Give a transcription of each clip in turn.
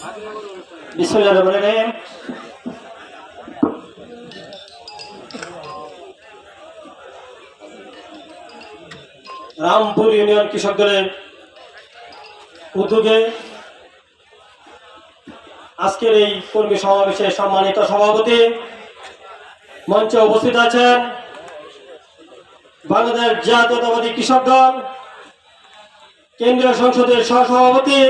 বিসমিল্লাহির রহমানির রহিম। রামপুর ইউনিয়ন কৃষক দলের উদ্যোগে আজকের এই কর্মী সমাবেশে সম্মানিত সভাপতি, মঞ্চে উপস্থিত আছেন বাংলাদেশ জাতীয়তাবাদী কৃষক দল কেন্দ্রীয় সংসদের সহসভাপতি,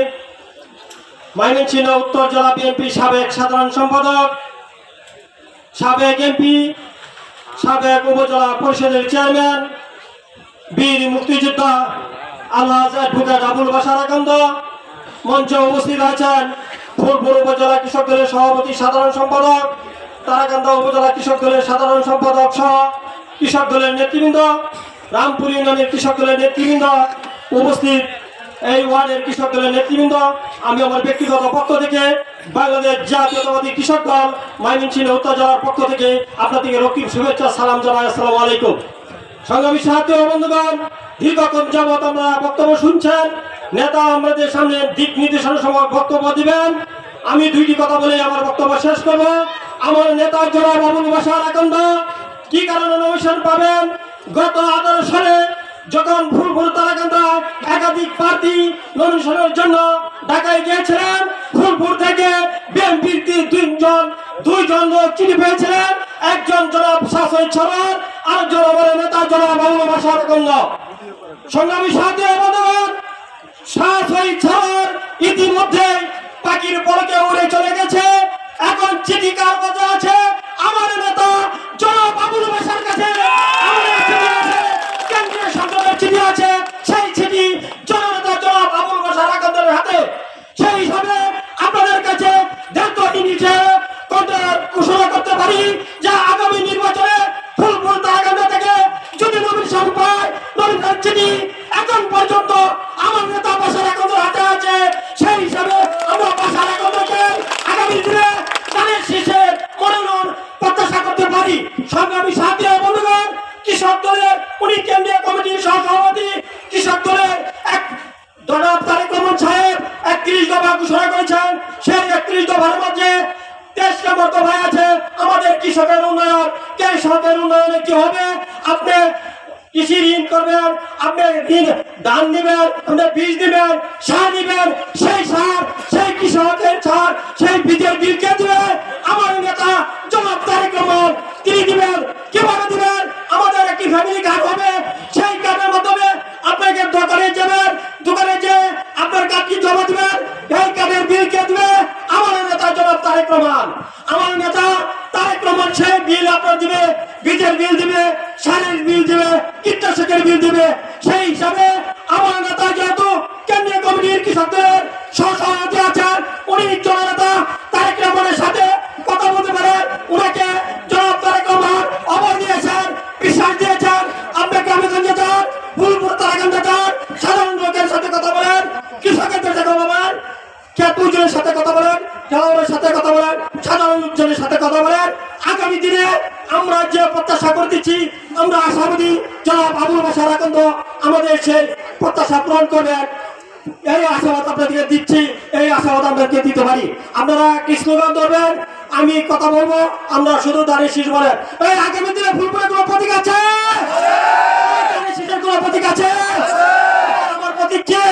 ময়মনসিংহ উত্তর জেলা বিএনপি সাবেক সাধারণ সম্পাদক, সাবেক এমপি, সাবেক উপজেলা পরিষদের চেয়ারম্যান, বীর মুক্তিযোদ্ধা আলহাজ অ্যাডভোকেট আবুল বাশার আকন্দ। মঞ্চে উপস্থিত আছেন ফুলপুর উপজেলা কৃষক দলের সভাপতি সাধারণ সম্পাদক, তারাকান্দা উপজেলা কৃষক দলের সাধারণ সম্পাদক সহ কৃষক দলের নেতৃবৃন্দ, রামপুর ইউনিয়নের কৃষক দলের নেতৃবৃন্দ, উপস্থিত এই ওয়ার্ডের কৃষক দলের নেতৃবৃন্দ। আমি আমার ব্যক্তিগত পক্ষ থেকে বাংলাদেশ জাতীয়তাবাদী কৃষক দল ময়মনসিংহ উত্তর জেলার পক্ষ থেকে আপনাদেরকে রক্তিম শুভেচ্ছা সালাম জানাই। আসসালামু আলাইকুম। সংগ্রামী সাথী ও বন্ধুগণ, দীর্ঘক্ষণ যাবৎ আমরা বক্তব্য শুনছেন। নেতা আমাদের সামনে দিক নির্দেশনা সময় বক্তব্য দিবেন। আমি দুইটি কথা বলে আমার বক্তব্য শেষ করব। আমার নেতা জনাব আবুল বাশার আকন্দ কি কারণে নমিনেশন পাবেন? গত 18 সালে যখন ফুলপুর তারাকান্দা একাধিক প্রার্থী নমিনেশনের জন্য ঢাকায় গিয়েছিলেন, ফুলপুর থেকে বিএনপির দুইজন লোক চিঠি পেয়েছিলেন। একজন জনাব শাসন সরকার, আরেকজন আমাদের নেতা জনাব আবুল বাশার আকন্দ। সংগ্রামী সাথী ও বন্ধুগণ, শাসন সরকার ইতিমধ্যে পাখির পলকে উড়ে চলে গেছে। এখন চিঠি কার কাছে আছে? আমার নেতা জনাব আবুল বাশার কাছে আমাদের চিঠি আছে, কেন্দ্রীয় সংসদের চিঠি আছে। সেই চিঠি জননেতা জনাব আবুল বাশার আকন্দের হাতে। সেই হিসাবে আপনাদের কাছে ঘোষণা করতে পারি যে আগামী নির্বাচনে ফুলপুর তারাকান্দা থেকে যদি নমিনেশন পায়, নমিনেশন চিঠি এখন পর্যন্ত আমার নেতা বাশার আকন্দের হাতে আছে। সেই হিসাবে আমরা বাশার আকন্দকে আগামী দিনে ধানের শীষে মনোনয়ন প্রত্যাশা করতে পারি। সংগ্রামী সাথী ও বন্ধুগণ, কৃষক দলের উনি কেন্দ্রীয় কমিটির সহসভাপতি, কৃষক দলের এক জনাব তারেক রহমান সাহেব 31 দফা ঘোষণা করেছেন। সেই 31 দফার মধ্যে 23 নম্বর দফায় আছে আমাদের কৃষকের উন্নয়ন। কৃষকের উন্নয়নে কি হবে? আপনি কৃষি ঋণ করবেন, আপনি ধান দিবেন, আপনি বীজ দিবেন, সার দিবেন। সেই সার, সেই কৃষকের সার, সেই বীজের বিল কে দিবে? আমার নেতা জনাব তারেক রহমান তিনি দিবেন। কিভাবে দিবেন? আমাদের একটি ফ্যামিলি কার্ড হবে। সেই কার্ডের মাধ্যমে আপনাকে দোকানে যাবেন, দোকানে যে আপনার কার্ডটি জমা দিবেন। এই কার্ডের বিল কে দিবে? আমার নেতা জনাব তারেক রহমান। আমার নেতা তারেক রহমান সেই বিল আপনার দিবে, বীজের বিল দিবে, সারের বিল দিবে, কীটনাশকের বিল দিবে। সেই হিসাবে আমার নেতা যেহেতু কেন্দ্রীয় কমিটির কৃষকদের সহসভাপতি আছেন, উনি জননেতা তারেক রহমানের সাথে কথা বলতে পারেন। উনাকে জনাব তারেক রহমান অভয় দিয়েছেন, বিশ্বাস দিয়েছেন। আপনাকে গ্রামে যান, ফুলপুর তারাকান্দা যান, সাধারণ লোকের সাথে কথা বলেন, কৃষকের সাথে কথা বলেন, খেতুজনের সাথে কথা বলেন, জনগণের সাথে কথা বলেন, সাধারণ লোকজনের সাথে কথা বলেন। আগামী দিনে আমরা যে প্রত্যাশা করতেছি, আমরা আশাবাদী জনাব আবুল বাশার আকন্দ আমাদের সেই প্রত্যাশা পূরণ করবেন। এই আশাবাদ আপনাদেরকে দিচ্ছি, এই আশাবাদ আমাদেরকে দিতে পারি। আপনারা কি স্লোগান ধরবেন, আমি কথা বলবো, আমরা শুধু দাঁড়িয়ে শীষ বলেন। এই আগামী দিনে ফুলপুরে কোনো প্রতীক আছে? দাঁড়িয়ে শীষের কোনো প্রতীক আছে? আমার প্রতীক কে?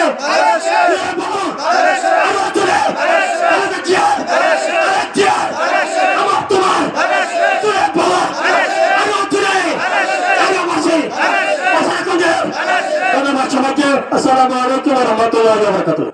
ধন্যবাদ সবাইকে। আসসালামু আলাইকুম ওয়া রাহমাতুল্লাহি ওয়া বারাকাতুহু।